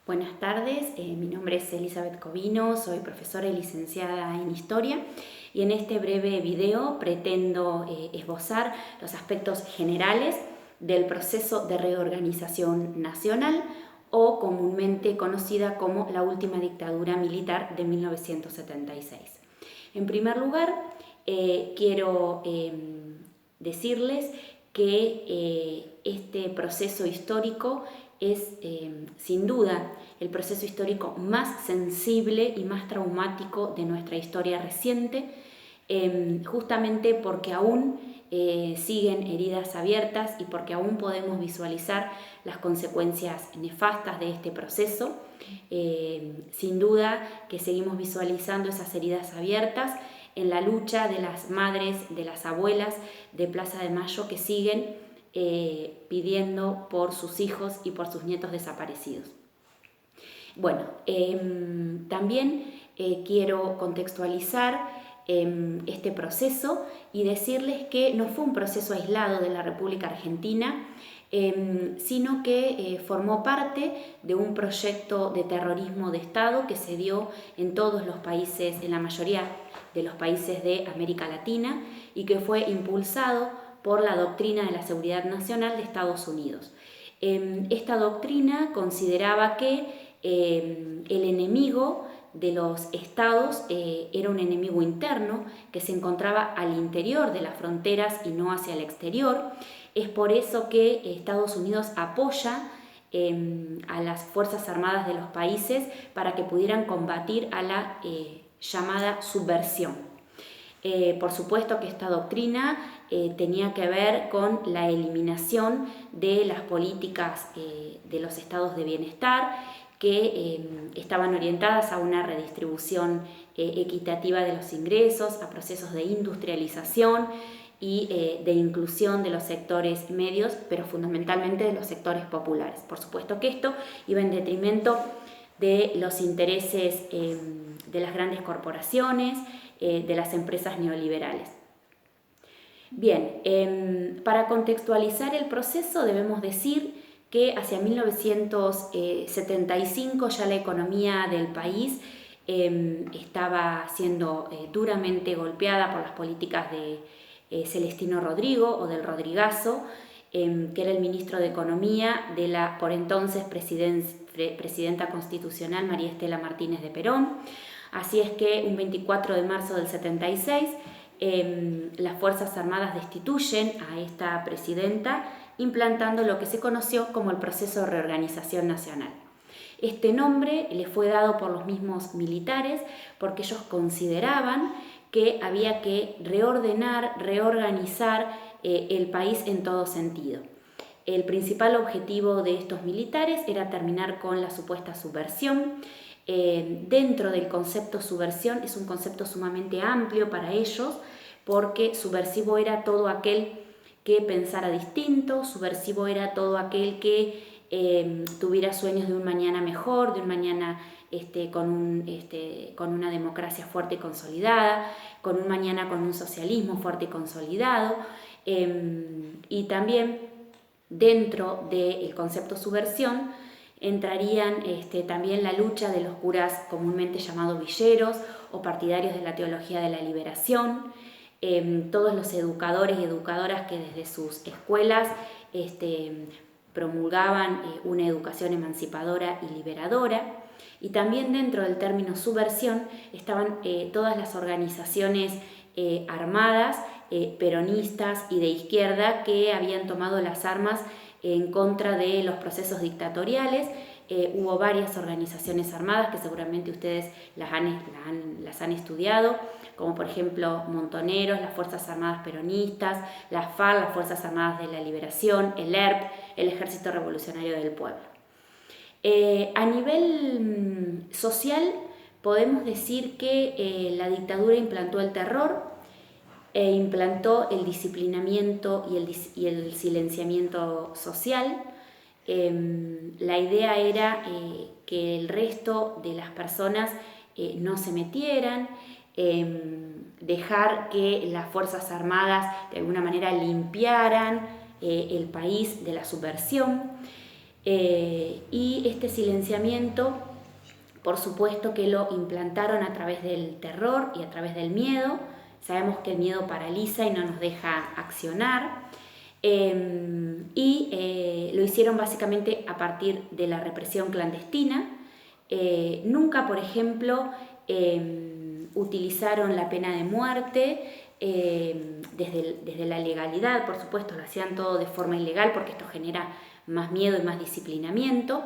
Buenas tardes, mi nombre es Elizabeth Covino, soy profesora y licenciada en Historia y en este breve video pretendo esbozar los aspectos generales del proceso de reorganización nacional o comúnmente conocida como la última dictadura militar de 1976. En primer lugar, quiero decirles que este proceso histórico es sin duda el proceso histórico más sensible y más traumático de nuestra historia reciente, justamente porque aún siguen heridas abiertas y porque aún podemos visualizar las consecuencias nefastas de este proceso. Sin duda que seguimos visualizando esas heridas abiertas en la lucha de las madres, de las abuelas de Plaza de Mayo que siguen pidiendo por sus hijos y por sus nietos desaparecidos. Bueno, también quiero contextualizar este proceso y decirles que no fue un proceso aislado de la República Argentina, sino que formó parte de un proyecto de terrorismo de Estado que se dio en todos los países, en la mayoría de los países de América Latina, y que fue impulsado por la doctrina de la seguridad nacional de Estados Unidos. Esta doctrina consideraba que el enemigo de los estados era un enemigo interno que se encontraba al interior de las fronteras y no hacia el exterior. Es por eso que Estados Unidos apoya a las Fuerzas Armadas de los países para que pudieran combatir a la llamada subversión. Por supuesto que esta doctrina tenía que ver con la eliminación de las políticas de los estados de bienestar que estaban orientadas a una redistribución equitativa de los ingresos, a procesos de industrialización y de inclusión de los sectores medios, pero fundamentalmente de los sectores populares. Por supuesto que esto iba en detrimento de los intereses de las grandes corporaciones, de las empresas neoliberales. Bien, para contextualizar el proceso debemos decir que hacia 1975 ya la economía del país estaba siendo duramente golpeada por las políticas de Celestino Rodrigo o del Rodrigazo, que era el ministro de Economía de la por entonces presidenta constitucional María Estela Martínez de Perón. Así es que un 24 de marzo del 76 las Fuerzas Armadas destituyen a esta presidenta, implantando lo que se conoció como el proceso de reorganización nacional. Este nombre le fue dado por los mismos militares porque ellos consideraban que había que reorganizar el país en todo sentido. El principal objetivo de estos militares era terminar con la supuesta subversión. Dentro del concepto subversión es un concepto sumamente amplio para ellos porque subversivo era todo aquel que pensara distinto, subversivo era todo aquel que tuviera sueños de un mañana mejor, de un mañana con una democracia fuerte y consolidada, con un mañana con un socialismo fuerte y consolidado, y también dentro del concepto subversión entrarían también la lucha de los curas comúnmente llamados villeros o partidarios de la teología de la liberación, todos los educadores y educadoras que desde sus escuelas promulgaban una educación emancipadora y liberadora, y también dentro del término subversión estaban todas las organizaciones armadas, peronistas y de izquierda que habían tomado las armas en contra de los procesos dictatoriales. Hubo varias organizaciones armadas que seguramente ustedes las han estudiado, como por ejemplo Montoneros, las Fuerzas Armadas Peronistas, las FARC, las Fuerzas Armadas de la Liberación, el ERP, el Ejército Revolucionario del Pueblo. A nivel social podemos decir que la dictadura implantó el terror, implantó el disciplinamiento y el silenciamiento social. La idea era que el resto de las personas no se metieran, dejar que las Fuerzas Armadas de alguna manera limpiaran el país de la subversión. Y y este silenciamiento, por supuesto que lo implantaron a través del terror y a través del miedo. Sabemos que el miedo paraliza y no nos deja accionar. Lo hicieron básicamente a partir de la represión clandestina. Nunca, por ejemplo, utilizaron la pena de muerte desde la legalidad, por supuesto, lo hacían todo de forma ilegal porque esto genera más miedo y más disciplinamiento.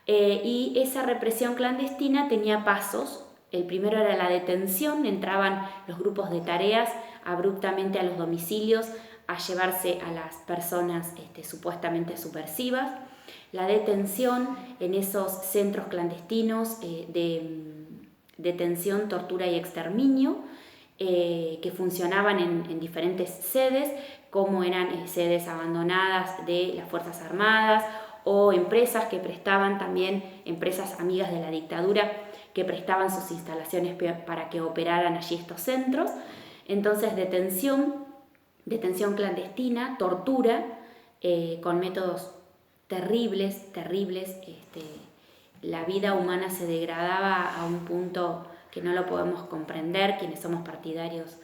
Y esa represión clandestina tenía pasos. El primero era la detención, entraban los grupos de tareas abruptamente a los domicilios a llevarse a las personas supuestamente subversivas. La detención en esos centros clandestinos de detención, tortura y exterminio, que funcionaban en diferentes sedes, como eran sedes abandonadas de las Fuerzas Armadas o empresas que prestaban también, empresas amigas de la dictadura, que prestaban sus instalaciones para que operaran allí estos centros. Entonces, detención clandestina, tortura, con métodos terribles. La vida humana se degradaba a un punto que no lo podemos comprender, quienes somos partidarios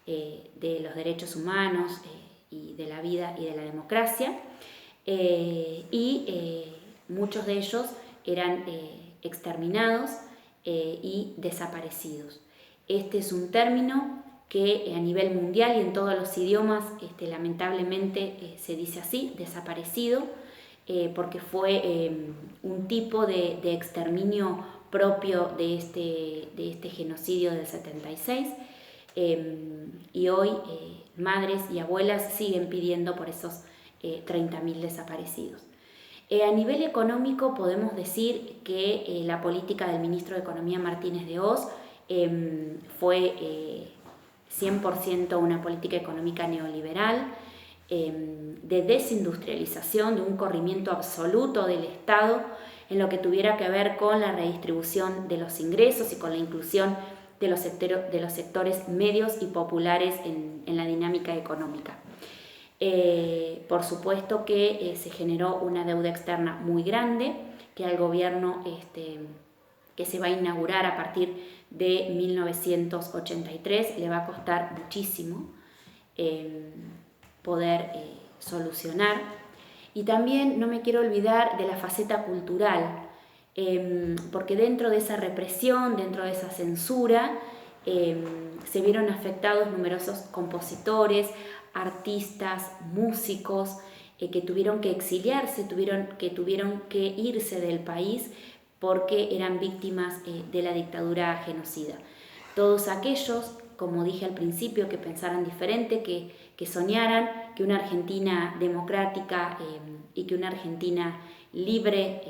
de los derechos humanos y de la vida y de la democracia. Muchos de ellos eran exterminados y desaparecidos. Este es un término que a nivel mundial y en todos los idiomas lamentablemente se dice así, desaparecido, porque fue un tipo de exterminio propio de este genocidio del 76, y hoy madres y abuelas siguen pidiendo por esos 30.000 desaparecidos. A nivel económico podemos decir que la política del ministro de Economía Martínez de Hoz fue 100% una política económica neoliberal, de desindustrialización, de un corrimiento absoluto del Estado en lo que tuviera que ver con la redistribución de los ingresos y con la inclusión de los sectores medios y populares en la dinámica económica. Por supuesto que se generó una deuda externa muy grande, que al gobierno que se va a inaugurar a partir de 1983 le va a costar muchísimo poder solucionar. Y también no me quiero olvidar de la faceta cultural, porque dentro de esa represión, dentro de esa censura, se vieron afectados numerosos compositores, artistas, músicos, que tuvieron que exiliarse, tuvieron que irse del país porque eran víctimas de la dictadura genocida. Todos aquellos, como dije al principio, que pensaran diferente, que soñaran que una Argentina democrática y que una Argentina libre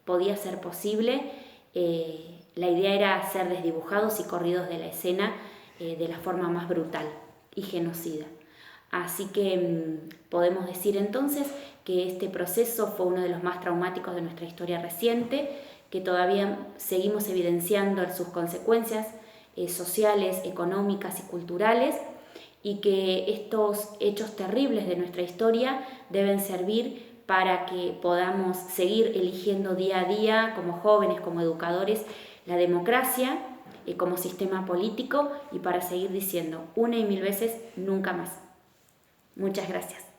podía ser posible, la idea era ser desdibujados y corridos de la escena de la forma más brutal y genocida. Así que podemos decir entonces que este proceso fue uno de los más traumáticos de nuestra historia reciente, que todavía seguimos evidenciando sus consecuencias sociales, económicas y culturales, y que estos hechos terribles de nuestra historia deben servir para que podamos seguir eligiendo día a día, como jóvenes, como educadores, la democracia como sistema político, y para seguir diciendo una y mil veces nunca más. Muchas gracias.